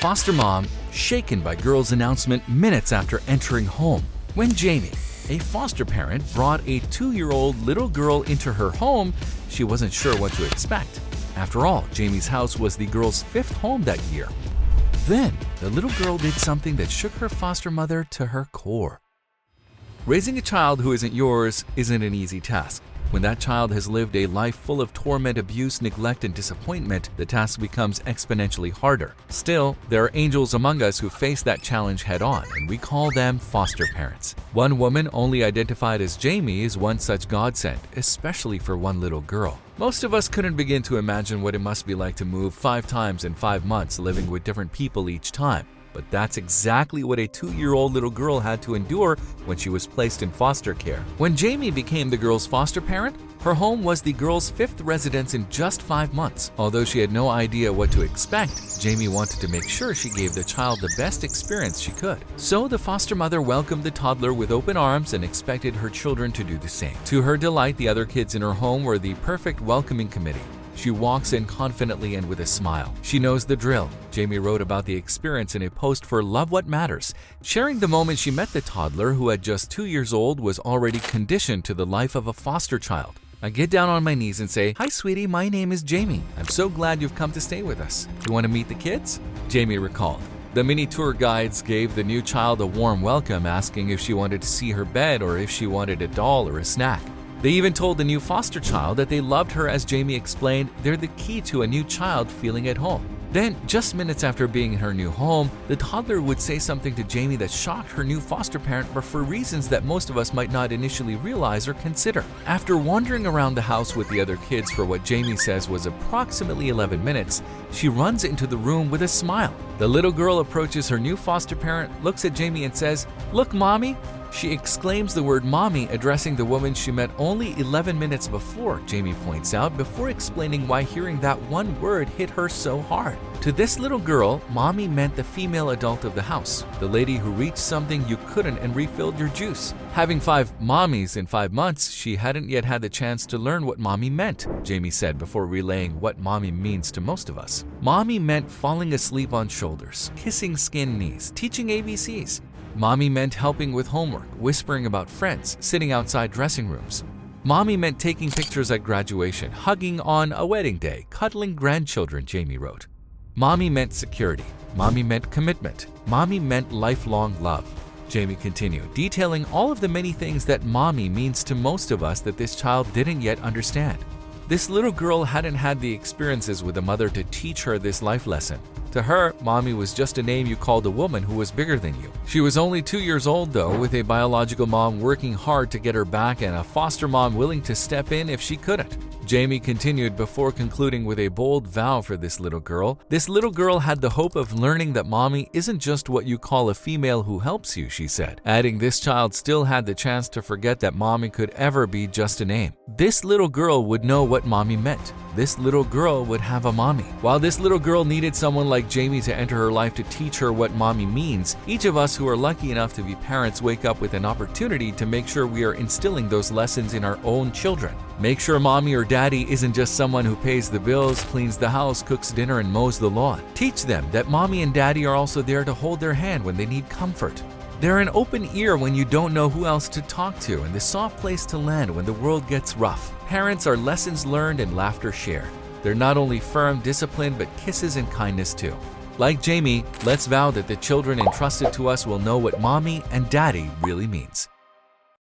Foster mom shaken by girl's announcement minutes after entering home. When Jamie, a foster parent, brought a 2-year-old little girl into her home, she wasn't sure what to expect. After all, Jamie's house was the girl's 5th home that year. Then, the little girl did something that shook her foster mother to her core. Raising a child who isn't yours isn't an easy task. When that child has lived a life full of torment, abuse, neglect, and disappointment, the task becomes exponentially harder. Still, there are angels among us who face that challenge head-on, and we call them foster parents. One woman, only identified as Jamie, is one such godsend, especially for one little girl. Most of us couldn't begin to imagine what it must be like to move 5 times in 5 months, living with different people each time. But that's exactly what a 2-year-old little girl had to endure when she was placed in foster care. When Jamie became the girl's foster parent, her home was the girl's 5th residence in just 5 months. Although she had no idea what to expect, Jamie wanted to make sure she gave the child the best experience she could. So the foster mother welcomed the toddler with open arms and expected her children to do the same. To her delight, the other kids in her home were the perfect welcoming committee. She walks in confidently and with a smile. She knows the drill. Jamie wrote about the experience in a post for Love What Matters, sharing the moment she met the toddler who at just 2 years old was already conditioned to the life of a foster child. I get down on my knees and say, "Hi sweetie, my name is Jamie. I'm so glad you've come to stay with us. You want to meet the kids?" Jamie recalled. The mini tour guides gave the new child a warm welcome, asking if she wanted to see her bed or if she wanted a doll or a snack. They even told the new foster child that they loved her. As Jamie explained, they're the key to a new child feeling at home. Then, just minutes after being in her new home, the toddler would say something to Jamie that shocked her new foster parent, but for reasons that most of us might not initially realize or consider. After wandering around the house with the other kids for what Jamie says was approximately 11 minutes, she runs into the room with a smile. The little girl approaches her new foster parent, looks at Jamie and says, "Look, Mommy." She exclaims the word mommy, addressing the woman she met only 11 minutes before, Jamie points out, before explaining why hearing that one word hit her so hard. To this little girl, mommy meant the female adult of the house, the lady who reached something you couldn't and refilled your juice. Having 5 mommies in 5 months, she hadn't yet had the chance to learn what mommy meant, Jamie said before relaying what mommy means to most of us. Mommy meant falling asleep on shoulders, kissing skin knees, teaching ABCs. Mommy meant helping with homework, whispering about friends, sitting outside dressing rooms. Mommy meant taking pictures at graduation, hugging on a wedding day, cuddling grandchildren, Jamie wrote. Mommy meant security. Mommy meant commitment. Mommy meant lifelong love. Jamie continued, detailing all of the many things that mommy means to most of us that this child didn't yet understand. This little girl hadn't had the experiences with a mother to teach her this life lesson. To her, mommy was just a name you called a woman who was bigger than you. She was only 2 years old though, with a biological mom working hard to get her back and a foster mom willing to step in if she couldn't. Jamie continued before concluding with a bold vow for this little girl. This little girl had the hope of learning that mommy isn't just what you call a female who helps you, she said, adding this child still had the chance to forget that mommy could ever be just a name. This little girl would know what mommy meant. This little girl would have a mommy. While this little girl needed someone like Jamie to enter her life to teach her what mommy means, each of us who are lucky enough to be parents wake up with an opportunity to make sure we are instilling those lessons in our own children. Make sure mommy or daddy isn't just someone who pays the bills, cleans the house, cooks dinner, and mows the lawn. Teach them that mommy and daddy are also there to hold their hand when they need comfort. They're an open ear when you don't know who else to talk to, and the soft place to land when the world gets rough. Parents are lessons learned and laughter shared. They're not only firm discipline, but kisses and kindness too. Like Jamie, let's vow that the children entrusted to us will know what mommy and daddy really means.